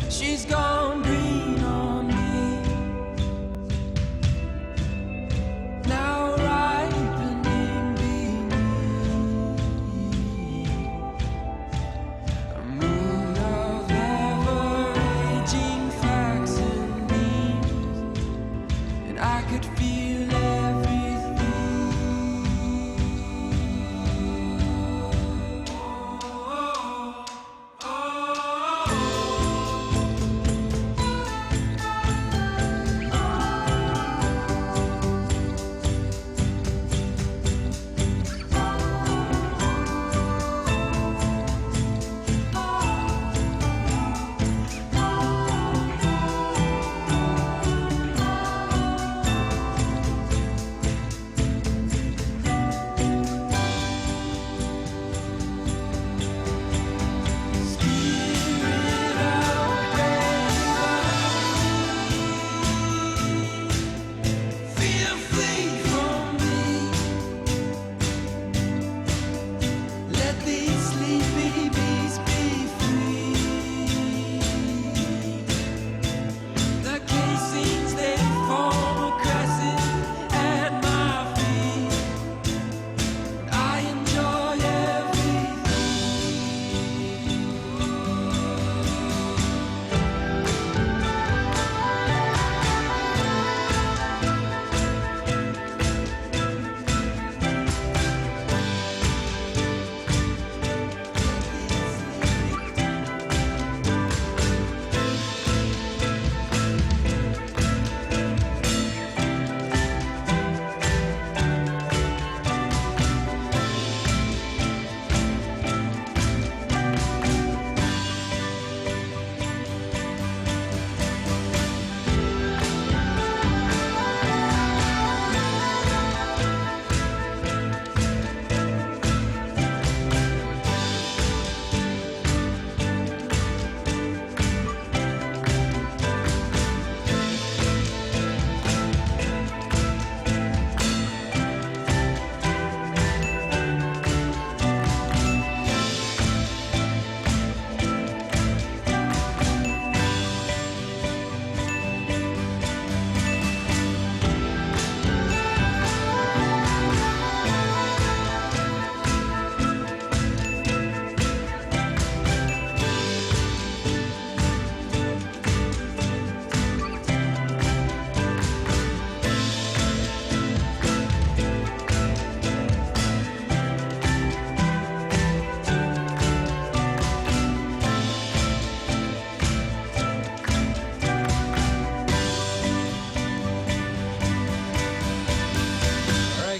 She's gone green on me, now ripening beneath a mood of ever-aging facts and beams, and I could feel everything.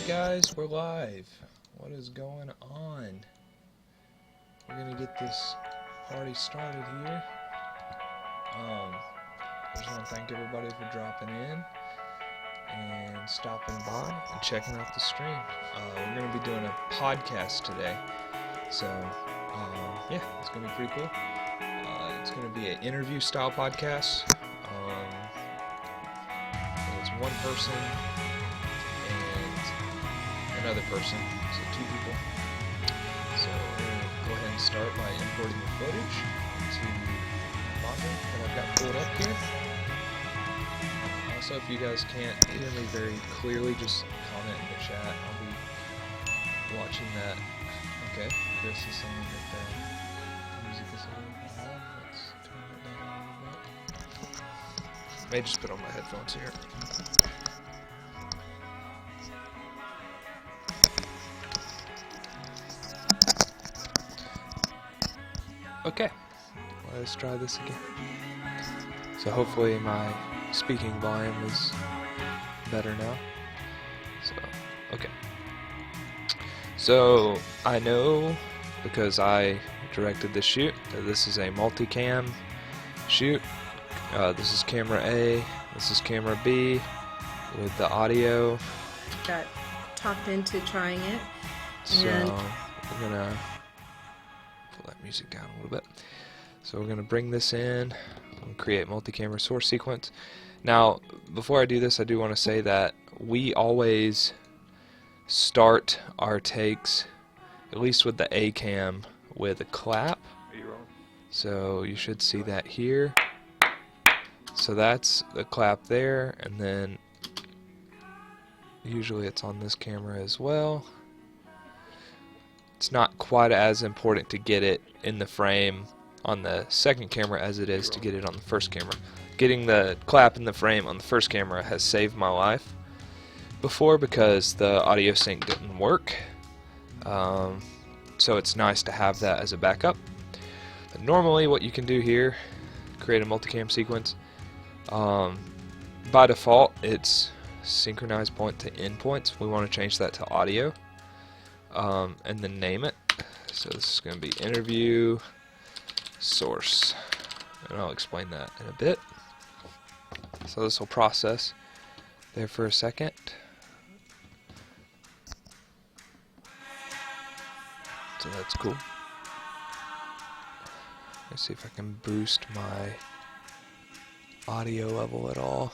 Guys, we're live. What is going on? We're gonna get this party started here. I just want to thank everybody for dropping in and stopping by and checking out the stream. We're gonna be doing a podcast today, so yeah, it's gonna be pretty cool. It's gonna be an interview style podcast. It's one person another person, so 2 people. So we're going to go ahead and start by importing the footage into Mondo that I've got pulled up here. Also, if you guys can't hear me very clearly, just comment in the chat. I'll be watching that. Okay, Chris is saying that the music is a little loud. Let's turn it down a little bit. May just put on my headphones here. Okay, let's try this again. So hopefully my speaking volume is better now. So, okay. So I know, because I directed this shoot, that this is a multicam shoot. This is camera A, this is camera B, with the audio. Got talked into trying it. So we're gonna pull that music down a little bit. So we're gonna bring this in and create multi-camera source sequence. Now, before I do this, I do want to say that we always start our takes, at least with the A cam, with a clap. So you should see that here. So that's the clap there, and then usually it's on this camera as well. It's not quite as important to get it in the frame on the second camera as it is to get it on the first camera. Getting the clap in the frame on the first camera has saved my life before because the audio sync didn't work. So it's nice to have that as a backup. But normally what you can do here, create a multicam sequence. By default it's synchronize point to end points. We want to change that to audio, and then name it. So this is going to be interview source, and I'll explain that in a bit. So this will process there for a second. So that's cool. Let's see if I can boost my audio level at all.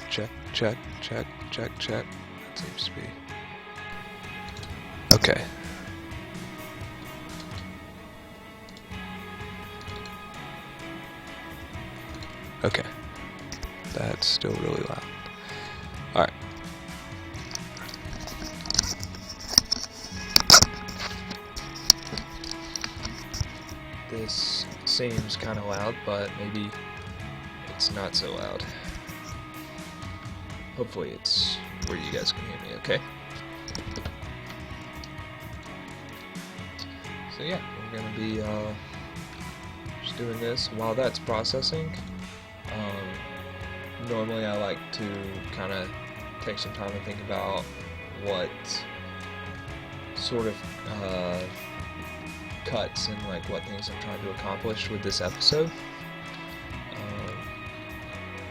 Check, check, check, check, check. That seems to be okay. Okay. That's still really loud. Alright. This seems kind of loud, but maybe it's not so loud. Hopefully it's where you guys can hear me, okay? So yeah, we're gonna be just doing this while that's processing. Normally I like to kind of take some time to think about what sort of cuts and like what things I'm trying to accomplish with this episode.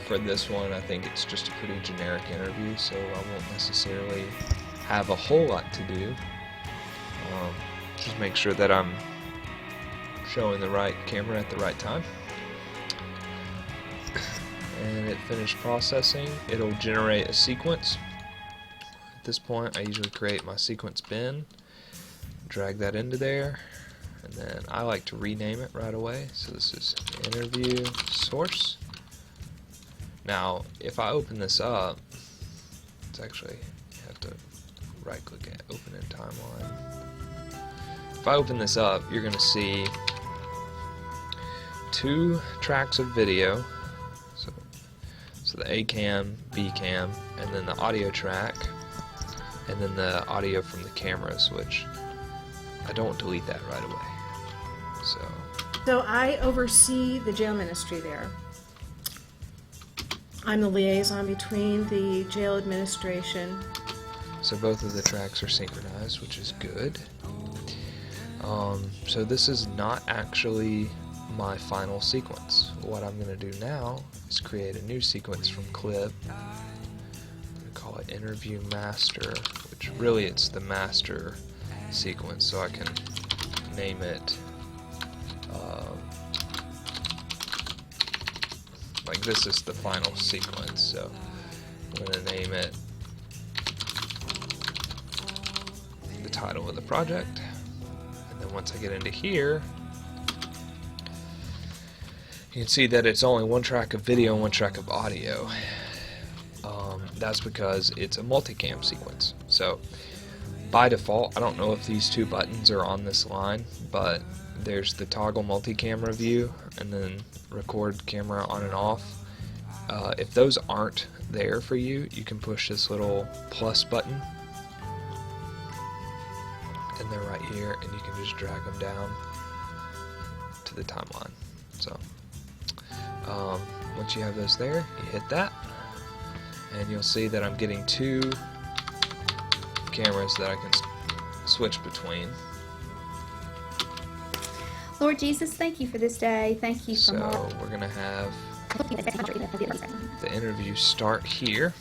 For this one, I think it's just a pretty generic interview, so I won't necessarily have a whole lot to do. Just make sure that I'm showing the right camera at the right time. And it finished processing. It'll generate a sequence. At this point, I usually create my sequence bin, drag that into there, and then I like to rename it right away. So this is interview source. Now, if I open this up, it's actually, you have to right click it, open in timeline. If I open this up, you're going to see 2 tracks of video. So the A cam, B cam, and then the audio track, and then the audio from the cameras, which I don't delete that right away. So I oversee the jail ministry there. I'm the liaison between the jail administration. So both of the tracks are synchronized, which is good. So this is not actually my final sequence. What I'm going to do now is create a new sequence from clip. I'm going to call it interview master, which really it's the master sequence, so I can name it like this is the final sequence, so I'm going to name it the title of the project. And then once I get into here, you can see that it's only 1 track of video and 1 track of audio. That's because it's a multicam sequence. So by default, I don't know if these 2 buttons are on this line, but there's the toggle multi-camera view and then record camera on and off. If those aren't there for you, you can push this little plus button and they're right here, and you can just drag them down to the timeline. So once you have those there, you hit that and you'll see that I'm getting 2 cameras that I can switch between. Lord Jesus, thank you for this day. Thank you for So we're going to have the interview start here.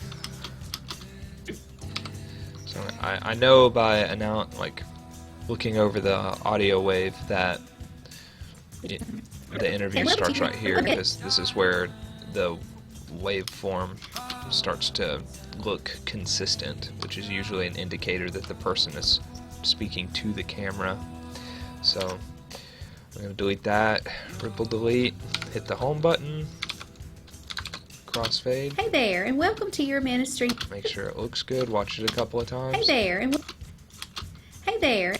So I know by now, like looking over the audio wave, that the interview starts right here, because this is where the waveform starts to look consistent, which is usually an indicator that the person is speaking to the camera. So I'm going to delete that, ripple delete, hit the home button, crossfade, Hey there, and welcome to your ministry. make sure it looks good, watch it a couple of times. Hey there, and hey there.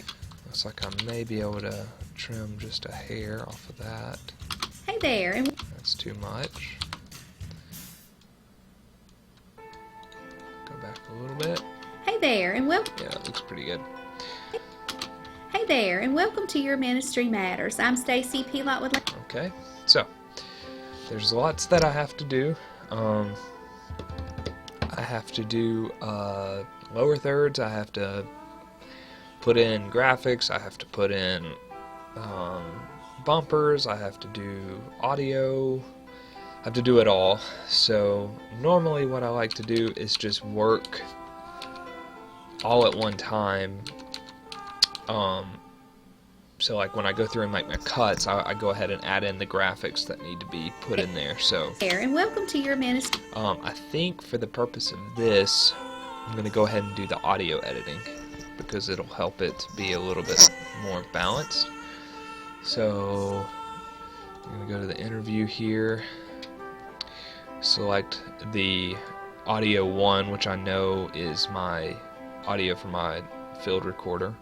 Looks like I may be able to trim just a hair off of that. Hey there, and That's too much. Go back a little bit. hey there, and welcome. Yeah, it looks pretty good. Hey there, and welcome to Your Ministry Matters. I'm Stacy Pelot with. Okay, so there's lots that I have to do. I have to do lower thirds. I have to put in graphics. I have to put in bumpers. I have to do audio. I have to do it all. So normally what I like to do is just work all at one time. So like when I go through and make my cuts, I go ahead and add in the graphics that need to be put in there. So There, and welcome to Your Ministry. I think for the purpose of this, I'm going to go ahead and do the audio editing because it'll help it to be a little bit more balanced. So I'm going to go to the interview here, select the audio 1, which I know is my audio for my field recorder.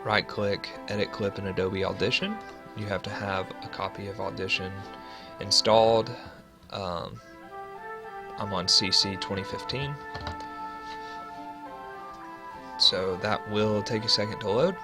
Right click, edit clip in Adobe Audition. You have to have a copy of Audition installed. I'm on CC 2015. So that will take a second to load.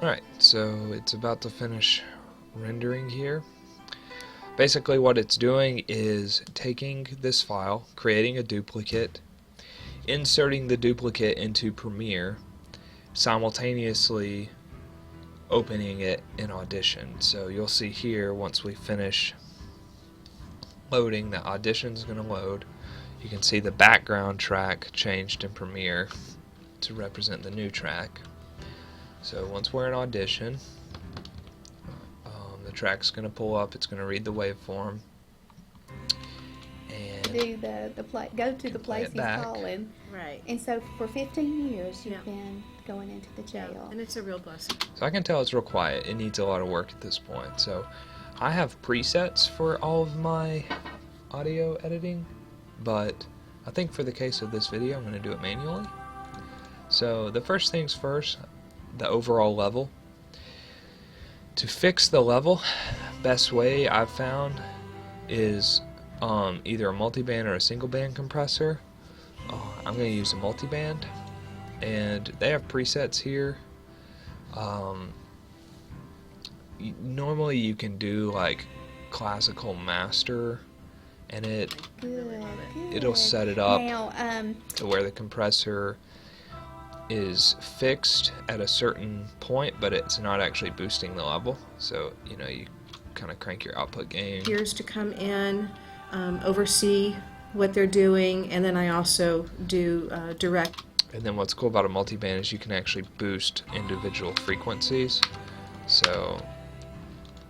Alright, so it's about to finish rendering here. Basically what it's doing is taking this file, creating a duplicate, inserting the duplicate into Premiere, simultaneously opening it in Audition. So you'll see here, once we finish loading, the Audition's going to load. You can see the background track changed in Premiere to represent the new track. So once we're in Audition, the track's going to pull up, it's going to read the waveform, and Do the play. Go to the play place it he's back. calling. Right. And so for 15 years you've Yeah. been going into the jail. And it's a real blessing. so I can tell it's real quiet. It needs a lot of work at this point. So I have presets for all of my audio editing, but I think for the case of this video I'm going to do it manually. So the first things first, the overall level. To fix the level, best way I've found is either a multiband or a single band compressor. I'm going to use a multiband, and they have presets here. Normally you can do like classical master, and Good. it'll set it up Now, to where the compressor is fixed at a certain point, but it's not actually boosting the level. So you kind of crank your output gain. Volunteers to come in, oversee what they're doing, and then I also do direct. And then what's cool about a multiband is you can actually boost individual frequencies. So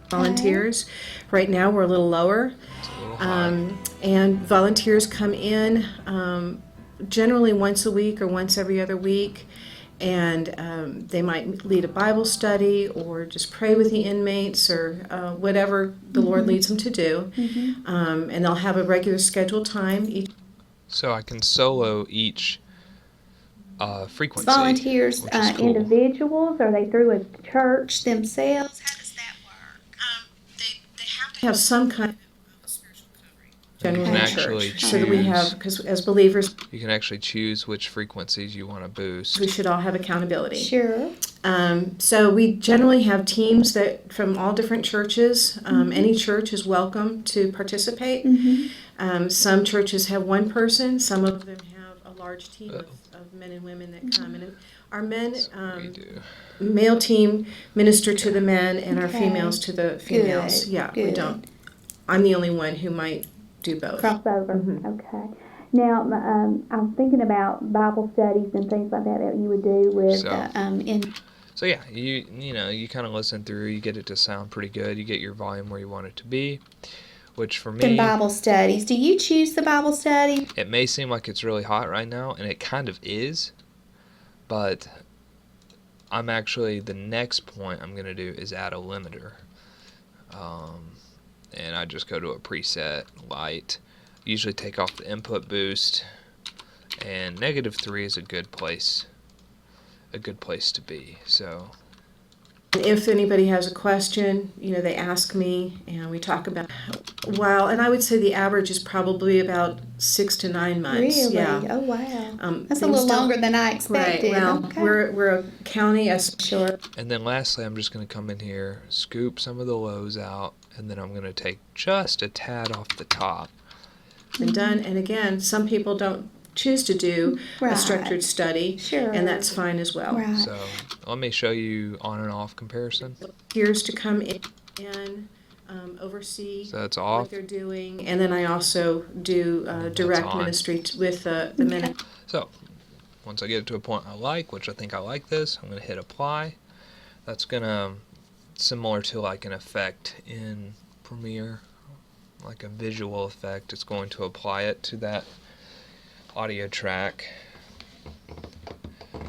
Volunteers. Right now we're a little lower. it's a little high. And volunteers come in generally once a week or once every other week, and they might lead a Bible study or just pray with the inmates or whatever the Lord leads them to do. And they'll have a regular scheduled time. So I can solo each frequency. Volunteers, which is cool. individuals? Are they through a church themselves? How does that work? They have some kind of spiritual covering. You can Generally actually church, so that we have, choose. because as believers, You can actually choose which frequencies you want to boost. we should all have accountability. Sure. So we generally have teams that from all different churches. Any church is welcome to participate. Some churches have one person. Some of them have a large team of men and women that come. And our men, We do. male team minister to the men, and our Okay. females to the females. Good, Yeah, we good. don't. I'm the only one who might do both. Crossover. Okay. Now, I'm thinking about Bible studies and things like that you would do with So yeah, you kind of listen through, you get it to sound pretty good, you get your volume where you want it to be, which for me, Bible studies. Do you choose the Bible study? it may seem like it's really hot right now, and it kind of is, but I'm actually, the next point I'm going to do is add a limiter, and I just go to a preset, light, usually take off the input boost, and -3 is a good place to be. So If anybody has a question, they ask me, and we talk about. And I would say the average is probably about 6 to 9 months. Really? Yeah. Oh, wow. That's a things little don't- longer than I Right. expected. Well, Okay. we're a county as Sure. And then lastly, I'm just going to come in here, scoop some of the lows out, and then I'm going to take just a tad off the top. been done. And again, some people don't choose to do Right. a structured study, Sure. and that's fine as well. Right. So let me show you on and off comparison. Here's to come in and oversee So that's what off. they're doing, and then I also do direct on. ministry with the men. So once I get it to a point I like, which I think I like this, I'm going to hit apply. That's going to, similar to like an effect in Premiere, like a visual effect, it's going to apply it to that audio track,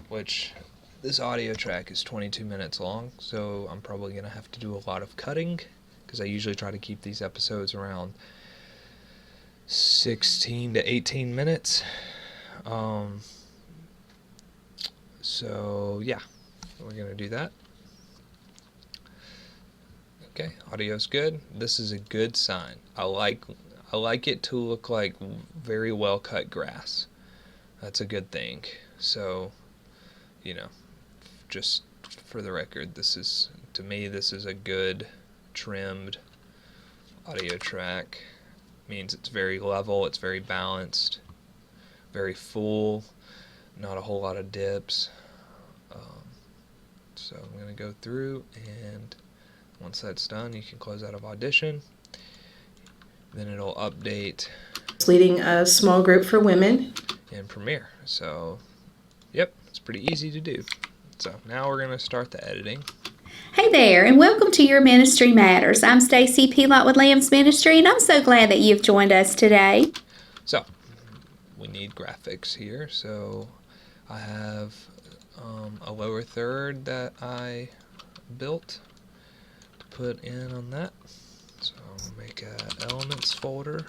which this audio track is 22 minutes long, so I'm probably going to have to do a lot of cutting, because I usually try to keep these episodes around 16 to 18 minutes. So yeah, we're going to do that. Okay, audio's good. This is a good sign. I like it to look like very well cut grass. That's a good thing. So, just for the record, to me this is a good trimmed audio track. Means it's very level, it's very balanced, very full, not a whole lot of dips. So I'm going to go through, and once that's done, you can close out of Audition. Then it'll update Leading a small group for women. in Premiere. So, yep, it's pretty easy to do. So now we're going to start the editing. Hey there, and welcome to Your Ministry Matters. I'm Stacy Pelot with Lamb's Ministry, and I'm so glad that you've joined us today. So, we need graphics here. So, I have a lower third that I built to put in on that. So, I'll make a elements folder.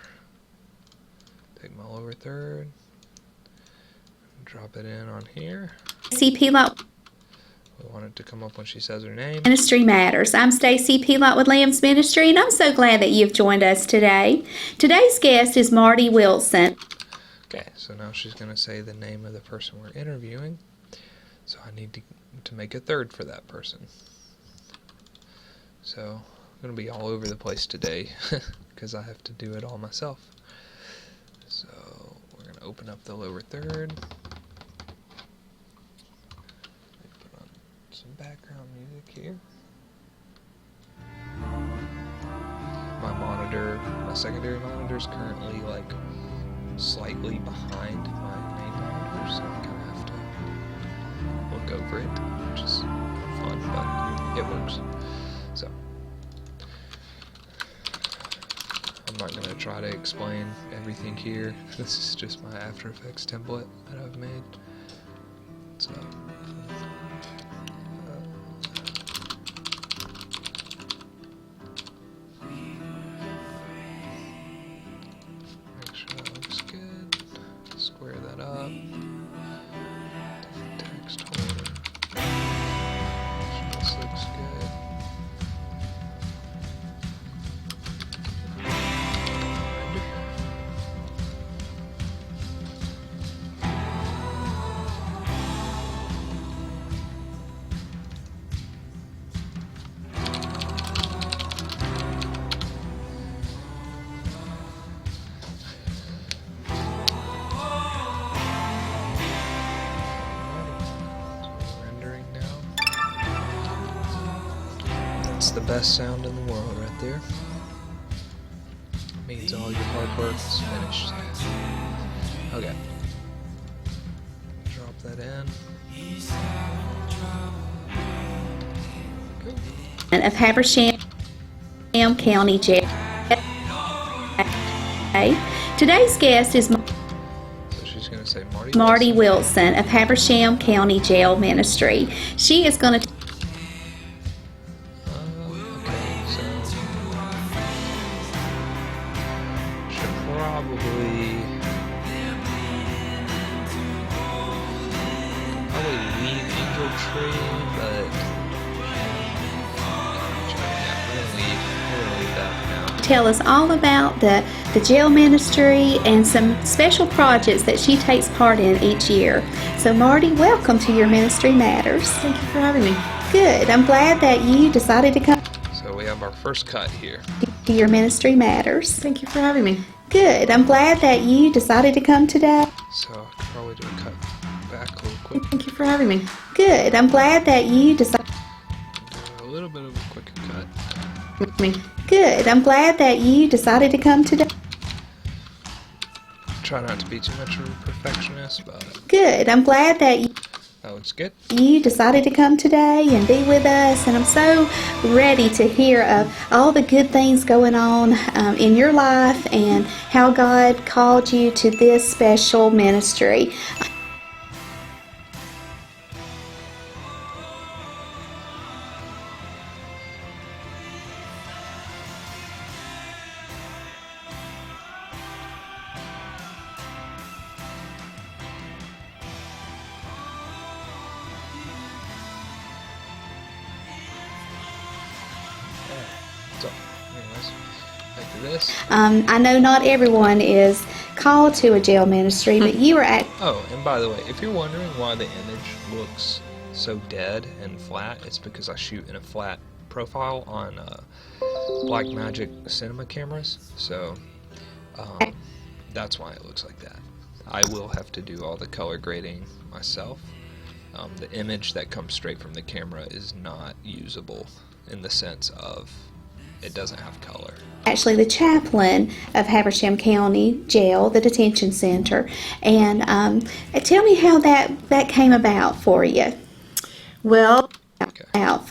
Take my lower third. Drop it in on here. Stacy Pelot We want it to come up when she says her name. Ministry Matters. I'm Stacy Pelot with Lamb's Ministry, and I'm so glad that you've joined us today. Today's guest is Marty Wilson. Okay, so now she's going to say the name of the person we're interviewing. So I need to make a third for that person. So I'm going to be all over the place today because I have to do it all myself. So we're going to open up the lower third. Put on some background music here. My secondary monitor is currently like slightly behind my main monitor, so I kind of have to look over it, which is fun, but it works. So I'm not going to try to explain everything here. This is just my After Effects template that I've made. So make sure that looks good. Square that up. That's the best sound in the world right there. Means all your hard work is finished. Okay. Drop that in. Of Habersham County Jail. Today's guest is So she's going to say Marty Wilson of Habersham County Jail Ministry. She is going to Okay, so should probably leave Angel Tree, but we're gonna leave that for now. tell us all about the jail ministry and some special projects that she takes part in each year. So Marty, welcome to Your Ministry Matters. Thank you for having me. Good. I'm glad that you decided to come So we have our first cut here. to Your Ministry Matters. Thank you for having me. Good. I'm glad that you decided to come today. So I could probably do a cut back a little quick. Thank you for having me. Good. I'm glad that you decided. Do a little bit of a quicker cut. With me. Good. I'm glad that you decided to come today. Try not to be too much of a perfectionist, but Good. I'm glad that that looks good. you decided to come today and be with us, and I'm so ready to hear of all the good things going on in your life and how God called you to this special ministry. So, anyways, back to this. I know not everyone is called to a jail ministry, but you are at Oh, and by the way, if you're wondering why the image looks so dead and flat, it's because I shoot in a flat profile on Blackmagic cinema cameras, so that's why it looks like that. I will have to do all the color grading myself. The image that comes straight from the camera is not usable in the sense of it doesn't have color. actually the chaplain of Habersham County Jail, the detention center. And tell me how that came about for you. Well, Okay. well,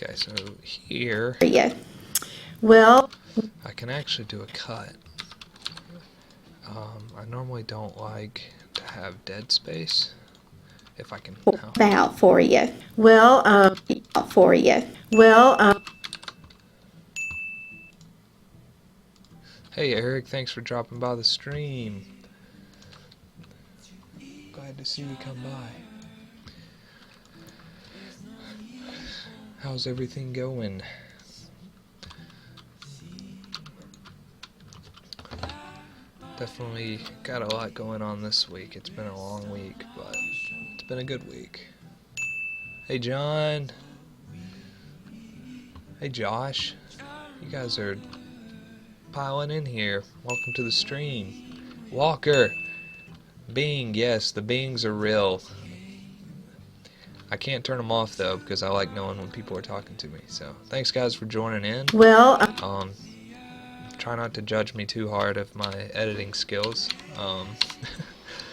Okay, so here well, I can actually do a cut. I normally don't like to have dead space. If I can. About for you. well, For you. well, Hey Eric, thanks for dropping by the stream. Glad to see you come by. How's everything going? Definitely got a lot going on this week. It's been a long week, but it's been a good week. Hey John. Hey Josh. You guys are piling in here. Welcome to the stream. Walker. Bing, yes, the bings are real. I can't turn them off though because I like knowing when people are talking to me. So thanks guys for joining in. well, Try not to judge me too hard of my editing skills.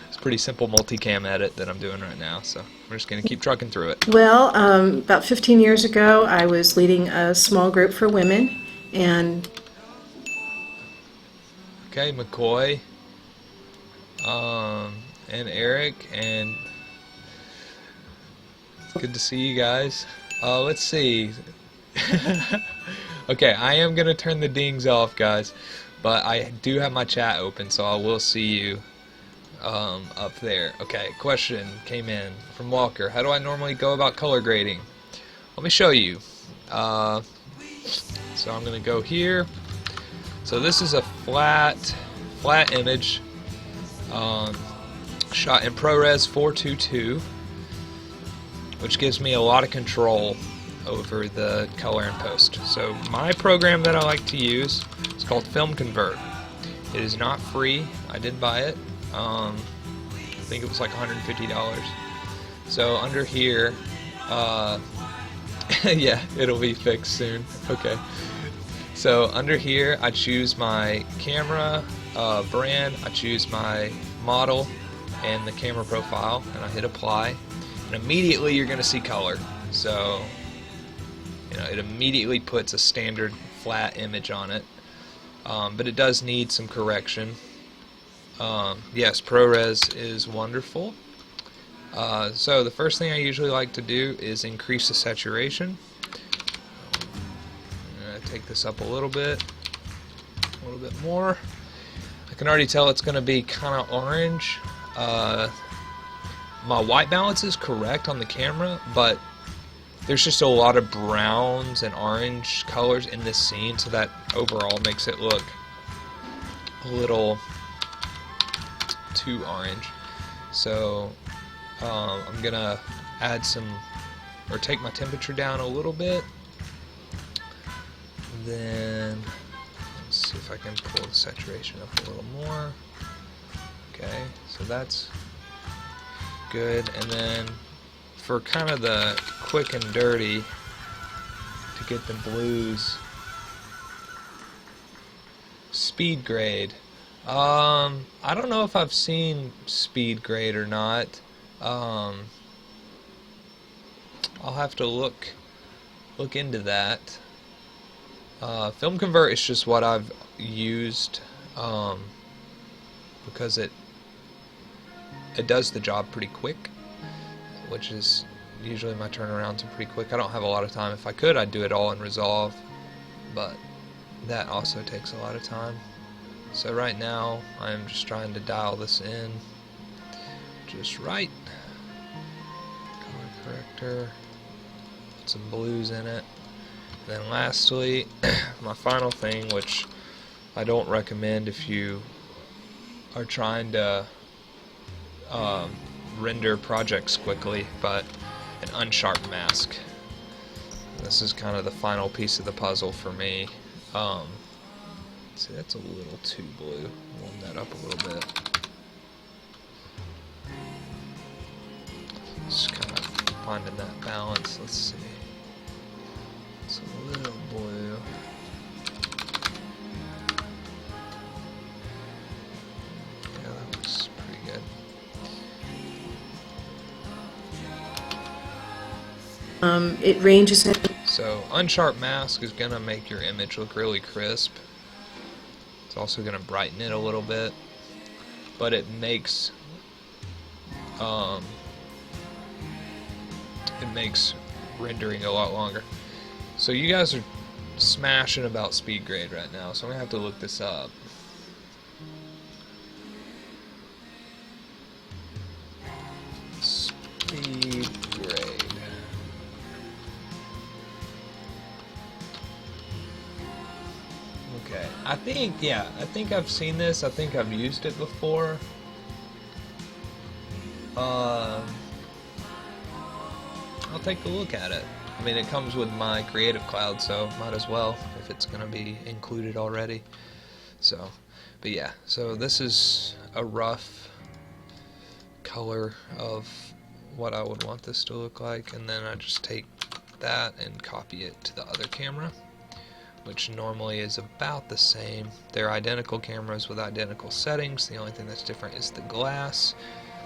It's a pretty simple multicam edit that I'm doing right now, so we're just gonna keep trucking through it. well, about 15 years ago, I was leading a small group for women, and Okay, McCoy, and Eric, and it's good to see you guys. Let's see. Okay, I am gonna turn the dings off, guys, but I do have my chat open, so I will see you up there. Okay, question came in from Walker. How do I normally go about color grading? Let me show you. So I'm gonna go here. So this is a flat image shot in ProRes 422, which gives me a lot of control over the color and post. So my program that I like to use is called Film Convert. It is not free. I did buy it. I think it was like $150. So under here, Yeah, it'll be fixed soon. Okay. So under here, I choose my camera brand, I choose my model and the camera profile, and I hit apply. And immediately you're going to see color. So, it immediately puts a standard flat image on it. But it does need some correction. Yes, ProRes is wonderful. So the first thing I usually like to do is increase the saturation. I'm going to take this up a little bit more. I can already tell it's going to be kind of orange. My white balance is correct on the camera, but there's just a lot of browns and orange colors in this scene, so that overall makes it look a little too orange. So I'm gonna add take my temperature down a little bit. Then let's see if I can pull the saturation up a little more. Okay, so that's good. And then for kind of the quick and dirty, to get the blues, speed grade. I don't know if I've seen speed grade or not. I'll have to look into that. Film Convert is just what I've used, because it does the job pretty quick, which is usually my turnarounds are pretty quick. I don't have a lot of time. If I could, I'd do it all in Resolve, but that also takes a lot of time. So right now, I'm just trying to dial this in just right. Color corrector, put some blues in it. Then lastly, my final thing, which I don't recommend if you are trying to render projects quickly, but an unsharp mask. This is kind of the final piece of the puzzle for me. See, that's a little too blue. Warm that up a little bit. Just kind of finding that balance. Let's see. It's a little blue. Yeah, that looks pretty good. It ranges. So unsharp mask is going to make your image look really crisp. It's also going to brighten it a little bit, but it makes rendering a lot longer. So you guys are smashing about speed grade right now, so I'm gonna have to look this up. Speed grade. Okay, I think I've seen this. I think I've used it before. I'll take a look at it. I mean, it comes with my Creative Cloud, so might as well if it's going to be included already. So, but yeah, so this is a rough color of what I would want this to look like, and then I just take that and copy it to the other camera, which normally is about the same. They're identical cameras with identical settings. The only thing that's different is the glass.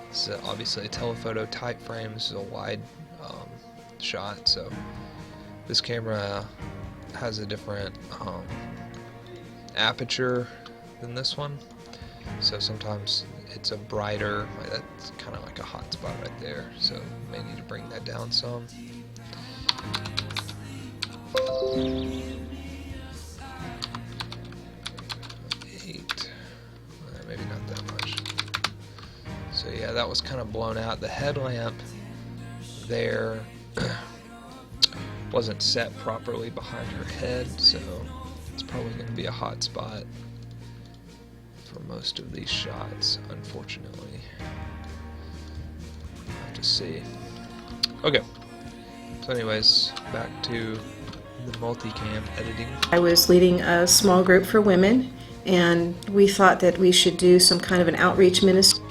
This is obviously a telephoto type frame. This is a wide shot, so this camera has a different aperture than this one, so sometimes it's a brighter, that's kind of like a hot spot right there, so may need to bring that down some. Maybe not that much. So yeah, that was kind of blown out. The headlamp there wasn't set properly behind her head, so it's probably going to be a hot spot for most of these shots, unfortunately. We'll have to see. Okay, so anyways, back to the multicam editing. I was leading a small group for women, and we thought that we should do some kind of an outreach ministry.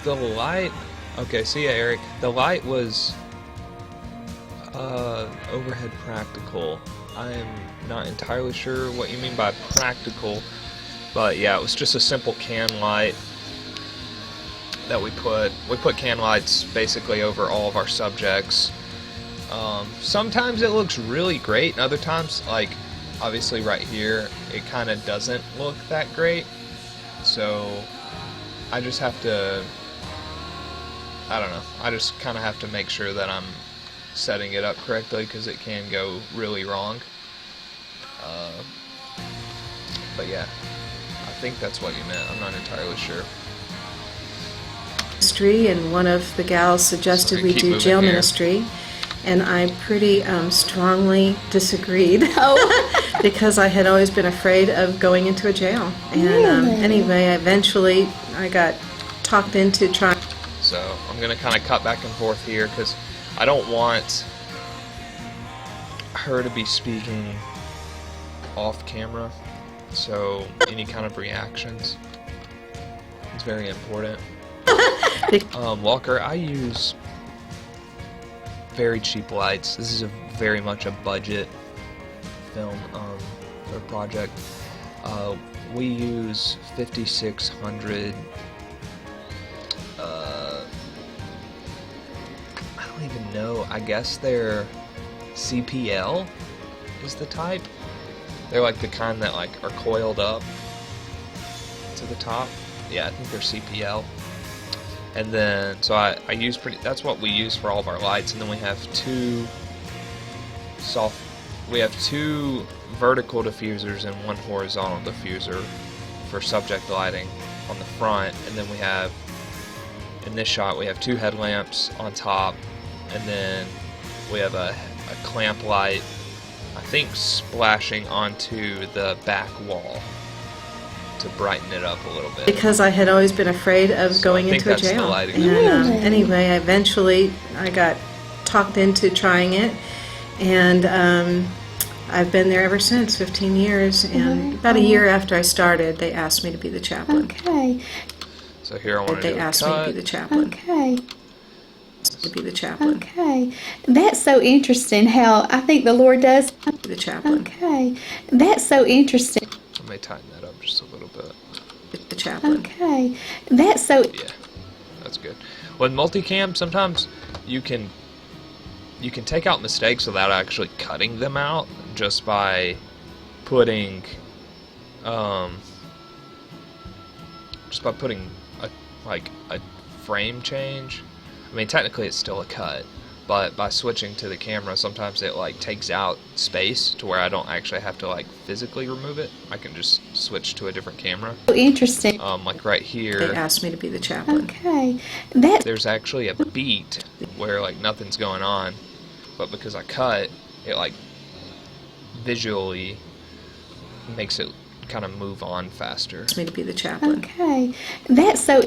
The light. Okay, see ya, Eric. The light was overhead practical. I am not entirely sure what you mean by practical, but yeah, it was just a simple can light that we put can lights basically over all of our subjects. Sometimes it looks really great, and other times, like obviously right here, it kind of doesn't look that great. So I just have to, I don't know, I just kind of have to make sure that I'm setting it up correctly, because it can go really wrong. But yeah, I think that's what you meant. I'm not entirely sure. Ministry, and one of the gals suggested So we keep do moving jail here. ministry, and I pretty strongly disagreed. Oh, Because I had always been afraid of going into a jail. And Really? anyway, eventually I got talked into trying. So I'm going to kind of cut back and forth here, because I don't want her to be speaking off camera. So any kind of reactions is very important. Walker, I use very cheap lights. This is very much a budget film or project. We use 5600. I don't even know. I guess they're CPL is the type. They're like the kind that like are coiled up to the top. Yeah, I think they're CPL. And then, so I use that's what we use for all of our lights. And then we have two vertical diffusers and one horizontal diffuser for subject lighting on the front. And then we have, in this shot, we have two headlamps on top, and then we have a clamp light, I think, splashing onto the back wall to brighten it up a little bit. Because I had always been afraid of So going I think into a that's the jail. lighting And that we use. anyway, eventually I got talked into trying it, and I've been there ever since, 15 years. And about a year after I started, they asked me to be the chaplain. okay, So here I want to They do a asked me to cut. be the chaplain. okay, To be the chaplain. okay. That's so interesting how I think the Lord does. Be the chaplain. Okay, that's so interesting. I may tighten that up just a little bit. Be the chaplain. Okay, that's so. Yeah, that's good. With multicam, sometimes you can take out mistakes without actually cutting them out, just by putting a frame change. I mean, technically it's still a cut, but by switching to the camera, sometimes it like takes out space to where I don't actually have to like physically remove it. I can just switch to a different camera. Interesting. Like right They here, asked me to be the chaplain. Okay, that's there's actually a beat where like nothing's going on, but because I cut, it like visually makes it kind of move on faster. Asked me to be the chaplain. okay. That's so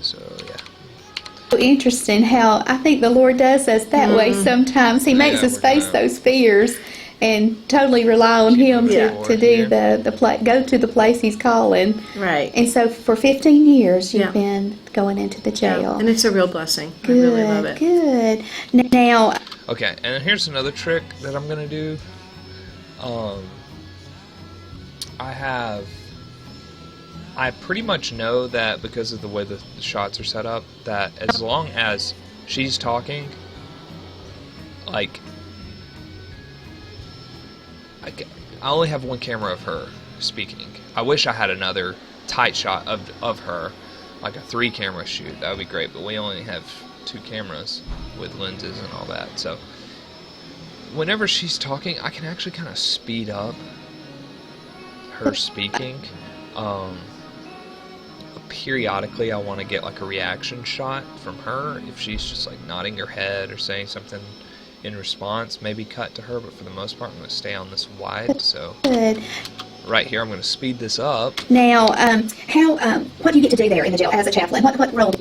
So yeah. interesting how I think the Lord does us that way sometimes. He makes Yeah, us we're face gonna- those fears and totally rely on Him moving to forward do here. go to the place He's calling. Right. And so for 15 years you've Yeah. been going into the Yeah, jail. and it's a real blessing. I Good, really love it. good. Now, Okay, and then here's another trick that I'm gonna do. I pretty much know that because of the way the shots are set up, that as long as she's talking, like, I only have one camera of her speaking. I wish I had another tight shot of her, like a 3-camera shoot. That would be great, but we only have 2 cameras with lenses and all that. So whenever she's talking, I can actually kind of speed up her speaking. Periodically I want to get like a reaction shot from her. If she's just like nodding her head or saying something in response, maybe cut to her, but for the most part I'm going to stay on this wide. So good. right here I'm going to speed this up. Now, what do you get to do there in the jail as a chaplain? What role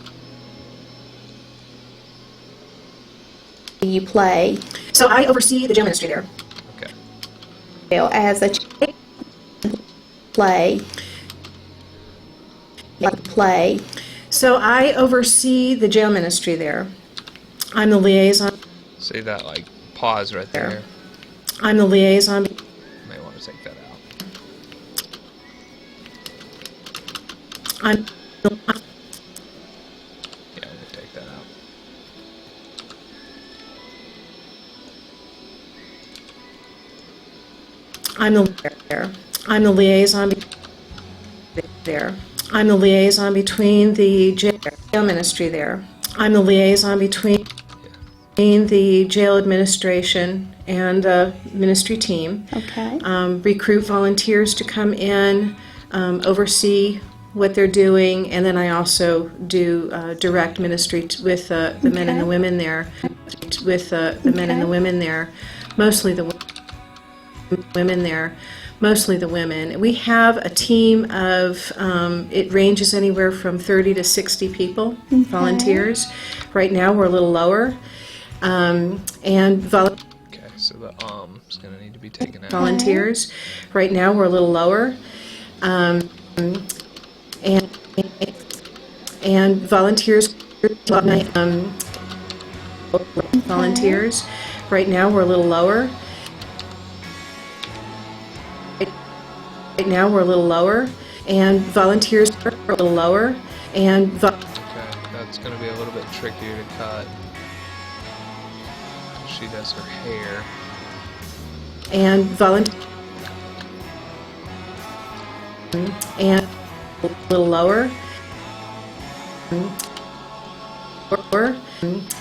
do you play So I oversee the jail ministry there. Okay. as a play? So I oversee the jail ministry there. I'm the liaison. See that like pause right there? I'm the liaison. May want to take that out. I'm Yeah, I'm gonna take that out. I'm the liaison there. I'm the liaison between the jail ministry there. I'm the liaison between the jail administration and the ministry team. Okay. Recruit volunteers to come in, oversee what they're doing, and then I also do direct ministry with the men and the women there. With the men and the women there, mostly the women there, mostly the women. We have a team of, it ranges anywhere from 30 to 60 people, volunteers. Right now we're a little lower. And Okay, so the is gonna need to be taken out. volunteers. Right now we're a little lower. And volunteers, volunteers. Right now we're a little lower. Right now we're a little lower, and volunteers are a little lower, and Okay, that's gonna be a little bit trickier to cut. She does her hair. and volunteers and a little lower,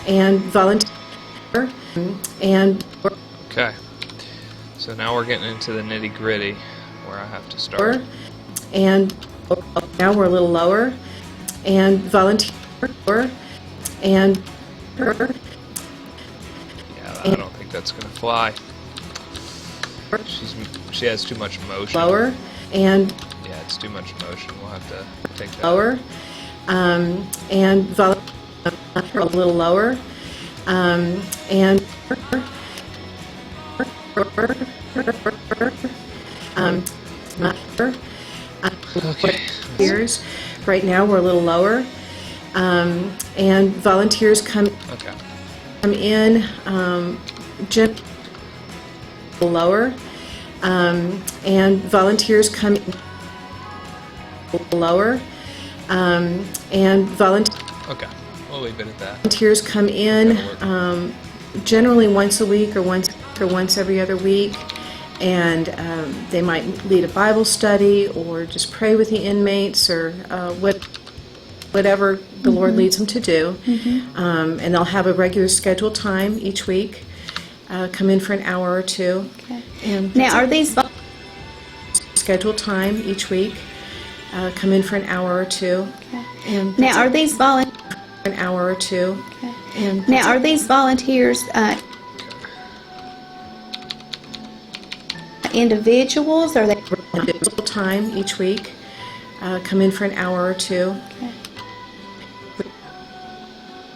and volunteer and Okay, so now we're getting into the nitty gritty where I have to start. and now we're a little lower, and volunteer and Yeah, I don't think that's gonna fly. She has too much motion. lower, and Yeah, it's too much motion. We'll have to take that. lower, and volunteer a little lower, and Okay. volunteers. Right now we're a little lower, and volunteers come Okay. in lower, and volunteers come in lower, and Okay. We'll leave it at that. volunteers come in generally once a week or once every other week, and they might lead a Bible study or just pray with the inmates or whatever the Lord leads them to do. And they'll have a regular scheduled time each week. Come in for an hour or two. Okay. And Now, are these scheduled time each week. Come in for an hour or two. And now are these volunteers? an hour or two. And Now, are these volunteers individuals? Or are they? scheduled time each week. Come in for an hour or two.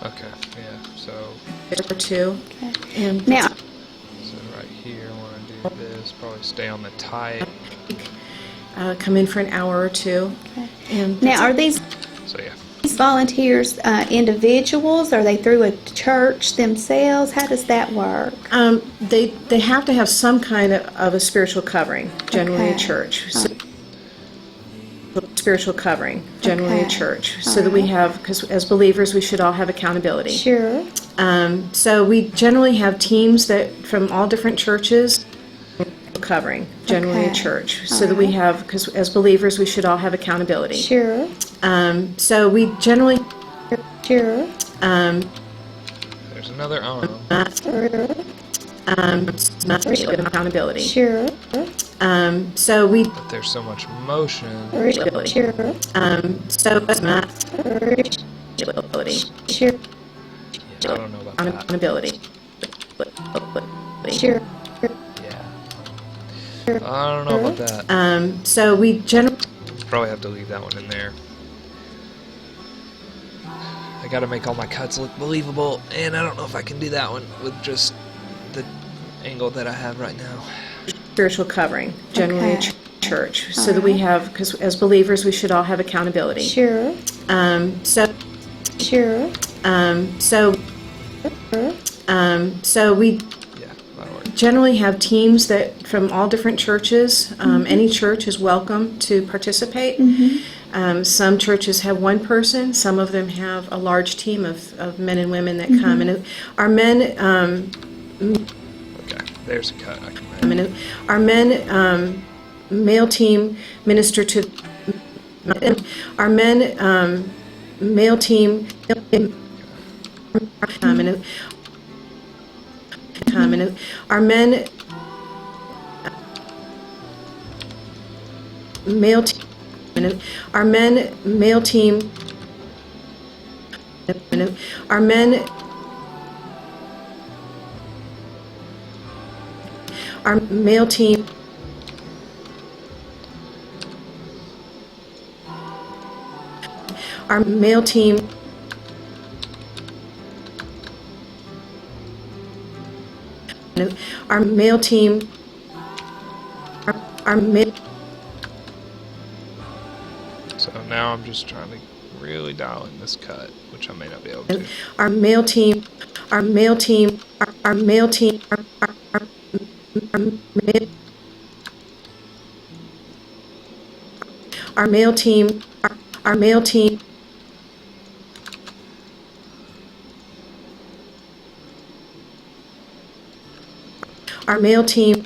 Okay. Yeah. So Or two. And Now, right here, I want to do this. Probably stay on the tie. come in for an hour or two. And now are these So yeah. volunteers individuals? Are they through a church themselves? How does that work? they have to have some kind of a spiritual covering, generally a Okay. church. So, spiritual covering, generally a Okay. church, so that we have, because as believers we should all have accountability. Sure. So we generally have teams that from all different churches covering, generally a Okay. church, so that we have, because as believers we should all have accountability. Sure. So we generally Sure. There's another arm. accountability. Sure. So we But there's so much motion. Sure. so accountability. Sure. I don't know about that. Accountability. Sure. Yeah. I don't know about that. So we generally Probably have to leave that one in there. I gotta make all my cuts look believable, and I don't know if I can do that one with just the angle that I have right now. spiritual covering, generally a Okay. church, so that we have, because as believers we should all have accountability. Sure. So Sure. so we Yeah, that'll work. generally have teams that from all different churches. Any church is welcome to participate. Some churches have one person. Some of them have a large team of men and women that come. And our men, Okay, there's a cut. I can make. our men, male team minister to. Our men, male team. Our men, male team. Our men, male team. Our men. Our male team. Our male team. Our male team. Our male. So now I'm just trying to really dial in this cut, which I may not be able to. Our male team. Our male team. Our male team. Our male team. Our male team. Our male team.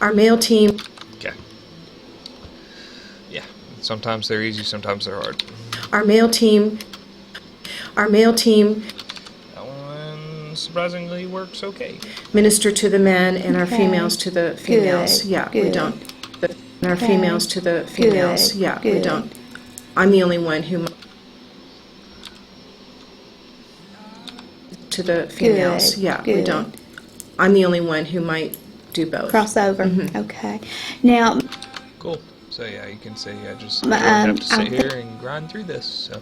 Our male team. Okay. Yeah, sometimes they're easy, sometimes they're hard. Our male team. Our male team That one surprisingly works okay. minister to the men and our Okay. females to the females. Good, Yeah, we good. don't. And our Okay. females to the females. Good, Yeah, we good. don't. I'm the only one who. To the females. Good, Yeah, we good. don't. I'm the only one who might do both. Crossover. Okay. Now, Cool. So yeah, you can see I just Um, don't have to sit I'm- here and grind through this. So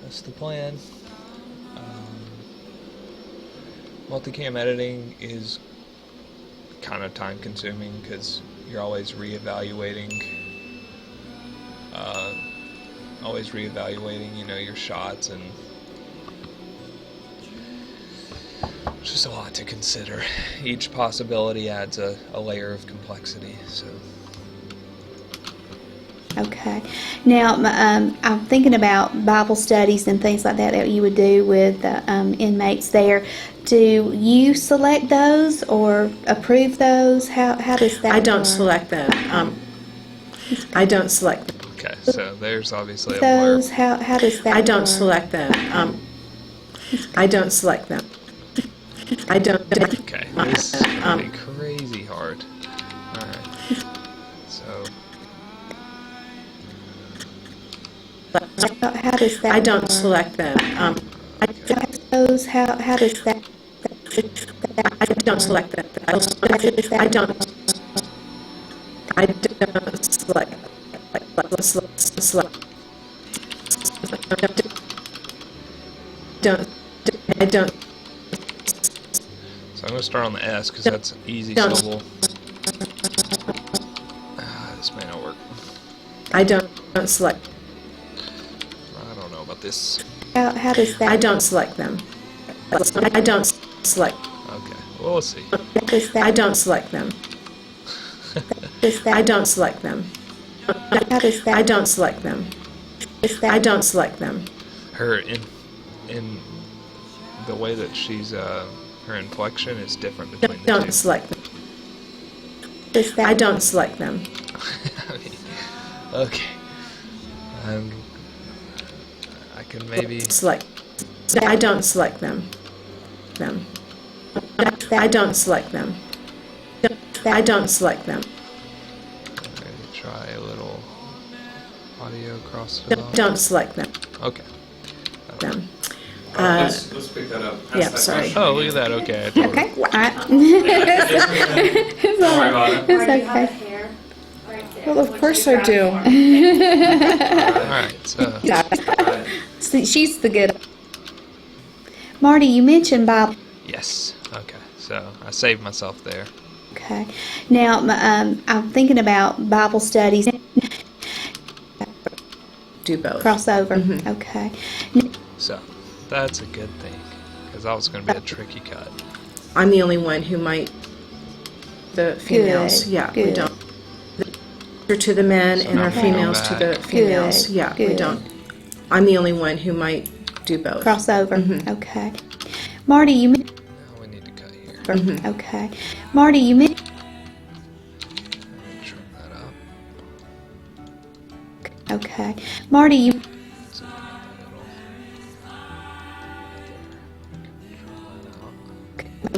that's the plan. Multicam editing is kind of time consuming because you're always reevaluating. Your shots, and it's just a lot to consider. Each possibility adds a layer of complexity. So. okay. Now, I'm thinking about Bible studies and things like that that you would do with inmates there. Do you select those or approve those? How does that I don't work? select them. I don't select them. Okay, so there's obviously a blur. Those, how does that I don't work? select them. I don't select them. I don't. Okay, this is gonna be crazy hard. Alright. So, How does that I don't work? select them. Those, how does that I don't select them. I don't. I don't select. Don't. I don't. so I'm gonna start on the S because that's an easy Don't. syllable. This may not work. I don't select. I don't know about this. how does that I don't select them. I don't select. Okay, well, we'll see. how does that I don't select them. does that I don't select them. how does that I don't select them. does that I don't select them. Her in the way that she's her inflection is different between the Don't two. select them. does that I don't select them. Okay. I can maybe. Select. I don't select them. I don't select them. I don't select them. Maybe try a little audio across the line. Don't select them. Okay. Them. Let's pick that up. Ask yeah, that sorry. question. Oh, look at that. Okay. I told her. okay Don't worry about it. it's okay hair right there. Well, of course I do. All right. So. See, she's the good Marty, you mentioned Bible Yes. Okay. So I saved myself there. Okay. Now, I'm thinking about Bible studies. Do both. Crossover. Mhm. Okay. So that's a good thing, because that was going to be a tricky cut. I'm the only one who might. The females, Good, yeah, we good. don't. To the men and our Okay. females to the females, Good, yeah, we good. don't. I'm the only one who might do both. Crossover. Mhm. Okay. Marty, you. Now we need to cut here. Mhm. Okay. Marty, you. Trim that up. Okay. Marty, you. So a little.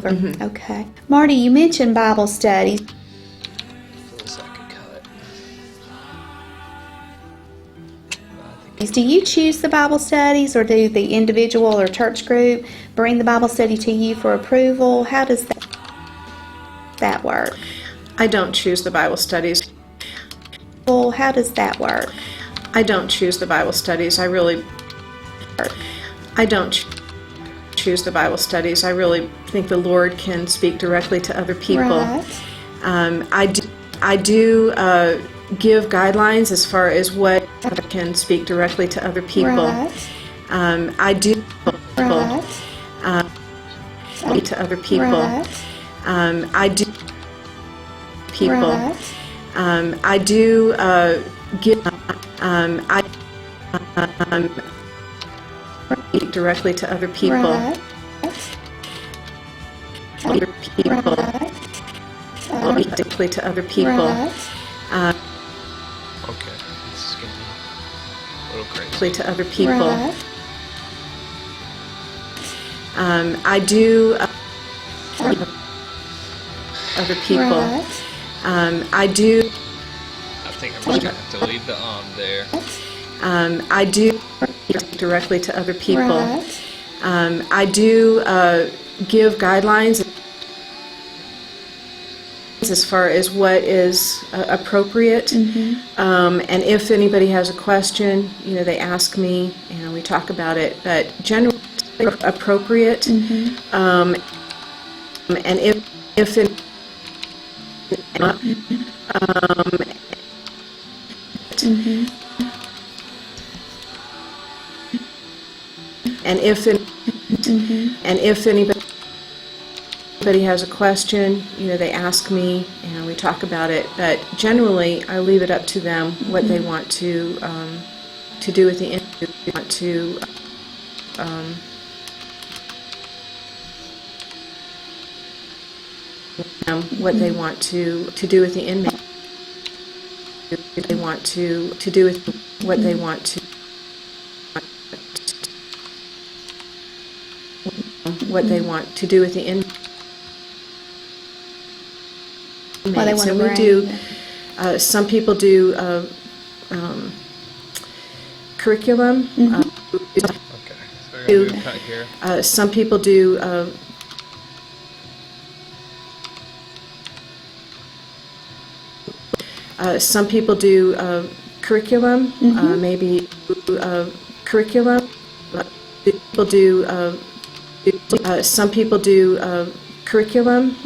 Trim that out. Okay. Marty, you mentioned Bible studies. Feels like a cut. I think Do you choose the Bible studies, or do the individual or church group bring the Bible study to you for approval? How does that work? I don't choose the Bible studies. Well, how does that work? I don't choose the Bible studies. I don't choose the Bible studies. I really think the Lord can speak directly to other people. Right. I do give guidelines as far as what can speak directly to other people. Right. I do Right. speak to other people. Right. I do people. Right. I do give. I speak directly to other people. Right. Other people. Right. Speak directly to other people. Right. okay. This is going to be a little crazy. Directly to other people. Right. I do other people. Right. I do. I think I'm just going to have to leave the there. I do speak directly to other people. Right. I do give guidelines as far as what is appropriate. And if anybody has a question, they ask me and we talk about it. But generally appropriate. And if and if anybody has a question, they ask me and we talk about it. But generally, I leave it up to them what they want to do with the interview. Want to what they want to do with the inmate. They want to do with what they want to. What they want to do with the inmates. What they want to And we bring. do. Some people do curriculum. Okay. So we're going to do a cut here. Some people do. Some people do curriculum. Maybe curriculum. People do. Some people do curriculum.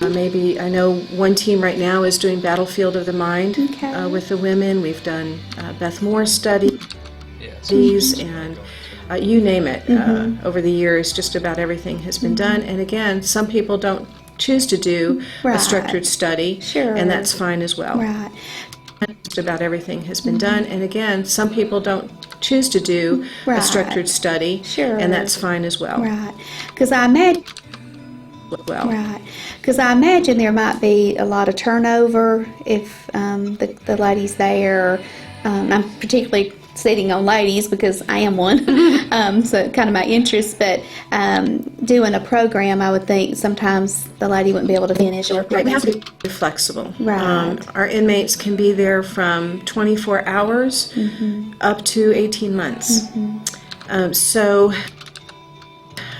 Maybe I know one team right now is doing Battlefield of the Mind Okay. with the women. We've done Beth Moore studies Yeah, so and you name it. Over the years, just about everything has been done. And again, some people don't choose to do a Right. structured study, Sure. and that's fine as well. Right. Just about everything has been done. And again, some people don't choose to do Right. a structured study, Sure. and that's fine as well. Right. Because I imagine. Right. Because I imagine there might be a lot of turnover if the ladies there. I'm particularly sitting on ladies because I am one, so kind of my interest. But doing a program, I would think sometimes the lady wouldn't be able to finish. Or Right, we have to be flexible. Right. Our inmates can be there from 24 hours up to 18 months. So,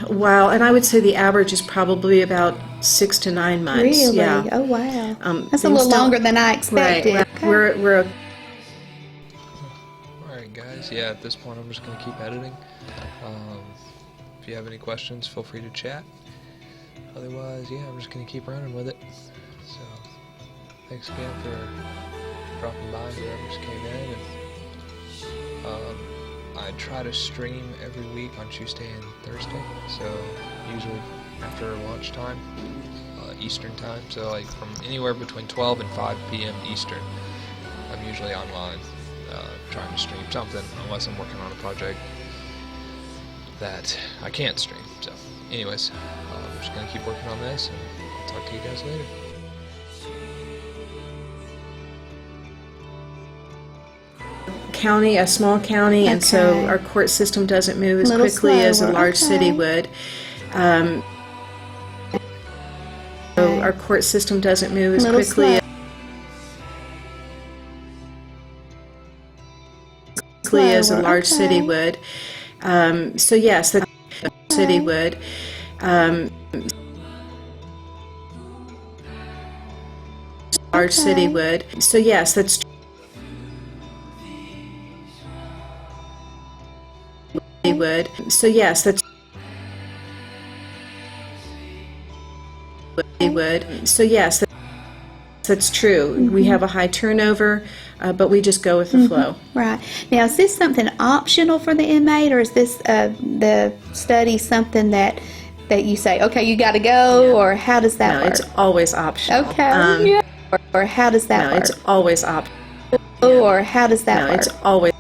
and I would say the average is probably about 6 to 9 months. Really? Yeah. Oh wow. That's a things little don't- longer than I Right. expected. Right. Okay. We're Alright guys, yeah, at this point I'm just going to keep editing. If you have any questions, feel free to chat. otherwise, yeah, I'm just gonna keep running with it. So, thanks again for dropping by, whoever just came in. And I try to stream every week on Tuesday and Thursday. So usually after lunchtime, Eastern time. So like from anywhere between 12 and 5 p.m. Eastern, I'm usually online trying to stream something, unless I'm working on a project that I can't stream. So anyways, I'm just going to keep working on this, and I'll talk to you guys later. County, a small county, and so Okay. our court system doesn't move as Little quickly as a slower, large city okay. would. So our court system doesn't move as Little quickly as a Slower, large city okay. would. So yes, the city would. Large city Okay. would. So yes, that's would. So yes, that's would. So yes, that's true. We have a high turnover, but we just go with the flow. Right. Now, is this something optional for the inmate, or is this the study something that you say, okay, you got to go, or how does that No, work? it's always optional. Okay. Yeah. Or how does that No, work? it's always optional. Or how does that No, work? it's always.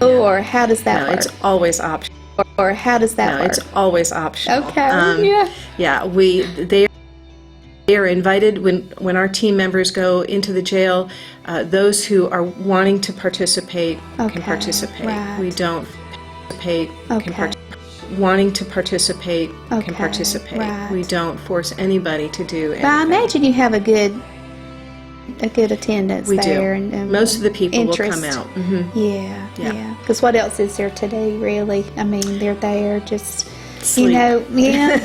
Or how does that No, work? it's always optional. Or how does that No, work? it's always optional. Okay. Yeah. Yeah, they are invited when our team members go into the jail. Those who are wanting to participate can Okay, participate. right. We don't participate. Okay. Wanting to participate Okay, can participate. right. We don't force anybody to do anything. But I imagine you have a good attendance we there. do. And Most of the people interest. will come out. Hmm. Yeah, Yeah. yeah. Because what else is there today, really? I mean, they're there just, Sleep. you know, yeah.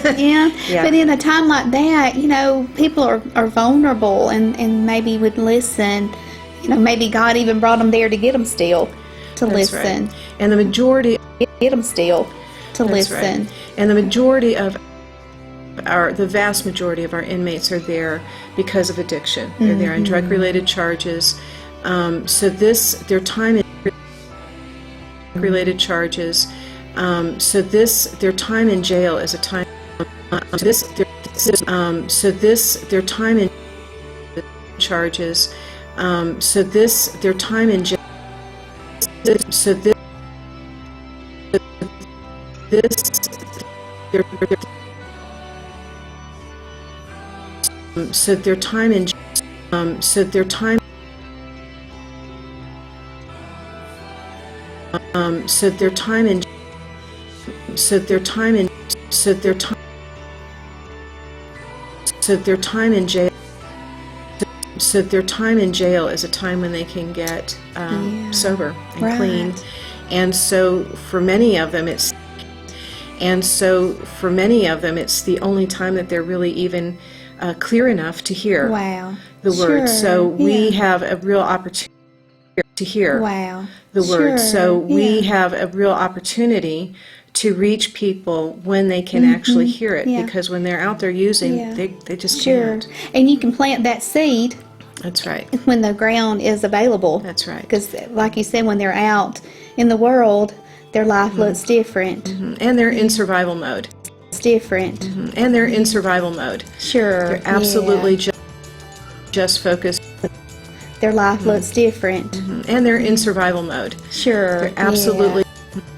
Yeah. But in a time like that, you know, people are vulnerable and maybe would listen. You know, maybe God even brought them there to get them still, to That's listen. right. And the majority. Get them still, to That's listen. right. And the majority of the vast majority of our inmates are there because of addiction. They're there on drug-related charges. So their time in related charges. Their time in jail is a time. Their time in charges. Their time in jail. So their time in their time their time in their time in their time their time in jail their time in jail is a time when they can get sober and Right. clean. And so for many of them it's the only time that they're really even clear enough to hear Wow. the word. So we yeah. have a real opportunity to hear Wow. the word. Sure, So we yeah. have a real opportunity to reach people when they can actually hear it. Yeah. Because when they're out there using, Yeah. they just Sure. can't. And you can plant that seed That's right. when the ground is available. That's right. Because, like you said, when they're out in the world, their life looks different. And they're in survival mode. It's different. And they're in survival mode. Sure. They're absolutely just focused. Their life looks different. And they're in survival mode. Sure. They're absolutely.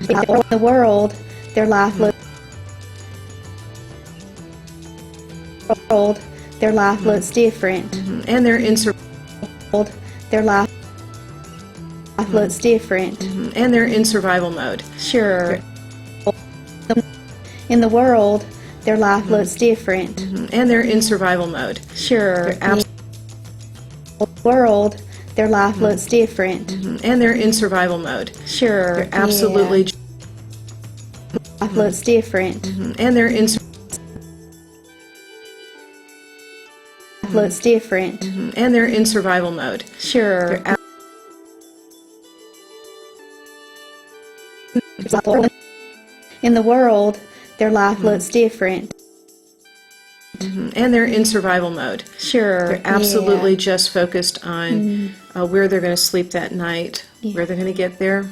Yeah. In the world, their life looks. Their life looks different. And they're in survival. Their life looks different. And they're in survival mode. Sure. In the world, their life looks different. And they're in survival mode. Sure. They're abs- World, their life looks different. And they're in survival mode. Sure. They're absolutely. Life looks different. And they're in. Looks different. And they're in survival mode. Sure. They're ab- in the world, their life looks different. And they're in survival mode. Sure. They're absolutely just focused on where they're going to sleep that night, where they're going to get their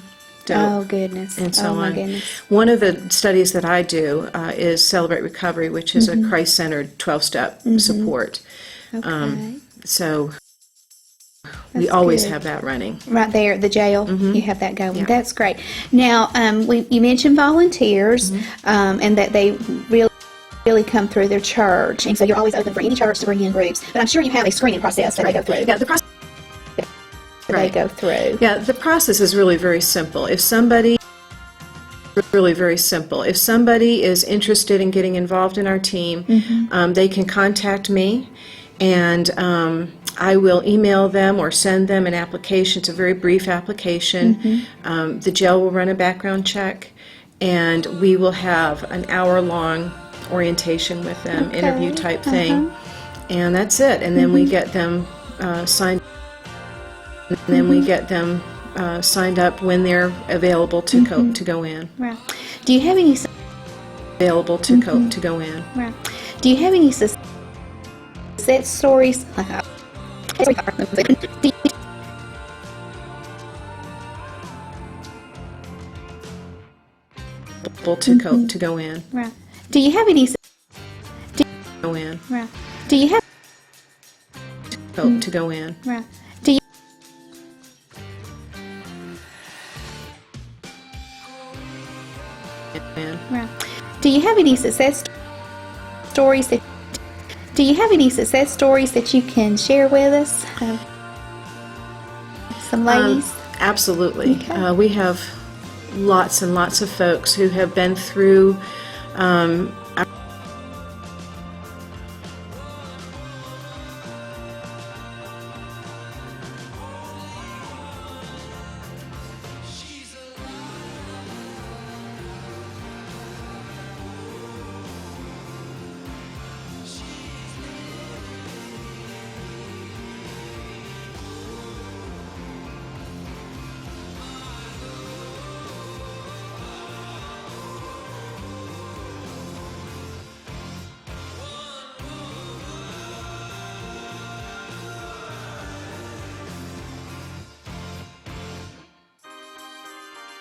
dope, Oh, goodness. and so my on. goodness. One of the studies that I do is Celebrate Recovery, which is a Christ-centered 12-step support. Okay. So we That's always good. have that running. Right there at the jail, you have that going. Yeah. That's great. Now, you mentioned volunteers, and that they really come through their church, and so you're always open for any church to bring in groups. But I'm sure you have a screening process that they go through. Yeah, the process. They go through. Yeah, the process is really very simple. If somebody is interested in getting involved in our team, they can contact me, and I will email them or send them an application. It's a very brief application. The jail will run a background check, and we will have an hour-long orientation with them, interview type thing, and that's it. And then we get them signed. And then we get them signed up when they're available to go in. Right. Do you have any? Available to go in. Right. Do you have any success stories? Available to go in. Right. Do you have any? Go in. Right. Do you have? To go in. Right. Do you? In. Right. Do you have any success stories that? Do you have any success stories that you can share with us? Some ladies. Absolutely. Okay. We have lots and lots of folks who have been through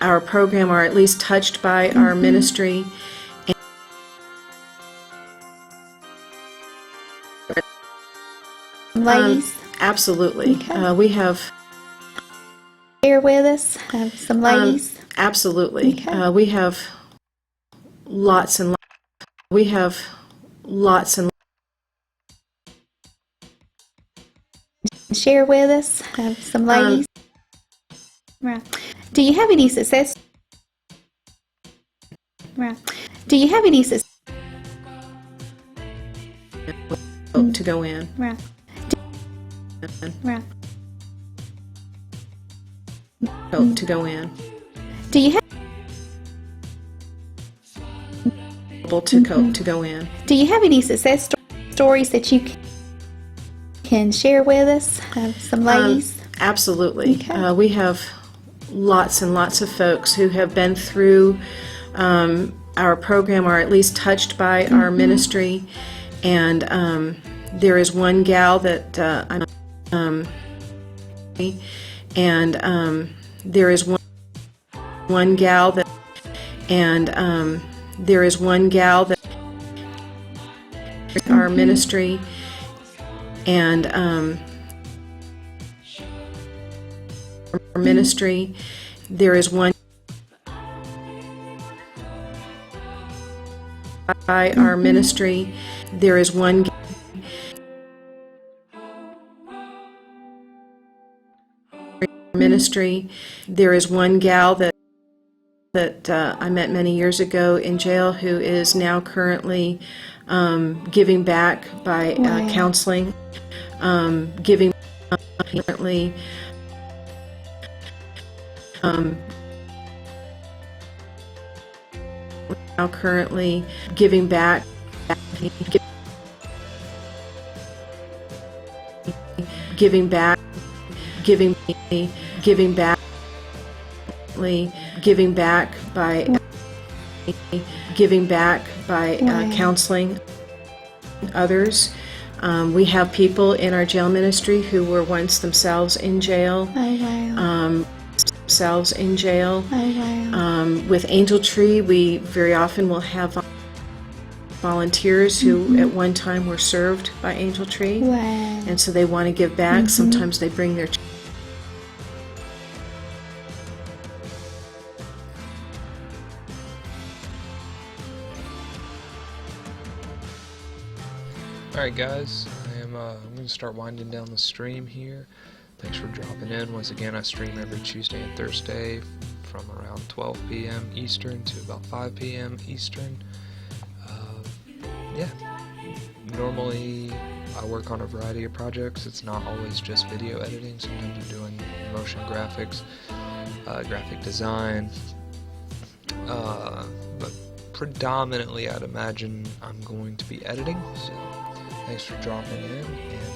our program, or at least touched by our ministry. Ladies, Absolutely. Okay. We have share with us some ladies. absolutely. Okay. We have lots and we have lots and Share with us some ladies. Right. Do you have any success? Right. Do you have any success? to go in. Right. Right. To go in. Do you have? To go in. Do you have any success stories that you can share with us? Some ladies. Absolutely. Okay. We have lots and lots of folks who have been through our program, or at least touched by our ministry. And there is one gal that and there is one gal that, and there is one gal that our ministry, and our ministry, there is one by our ministry, there is one ministry, there is one gal that I met many years ago in jail, who is now currently giving back by Wow. counseling, giving currently now currently giving back, giving back, giving back, giving back by giving back by Wow. counseling others. We have people in our jail ministry who were once themselves in jail. Oh, wow. Themselves in jail. Oh, wow. With Angel Tree, we very often will have volunteers who at one time were served by Angel Tree. Wow. And so they want to give back. Sometimes they bring their Alright guys, I'm going to start winding down the stream here. Thanks for dropping in. Once again, I stream every Tuesday and Thursday from around 12 p.m. Eastern to about 5 p.m. Eastern. Yeah, normally I work on a variety of projects. It's not always just video editing. Sometimes I'm doing motion graphics, graphic design, but predominantly I'd imagine I'm going to be editing. So thanks for dropping in, and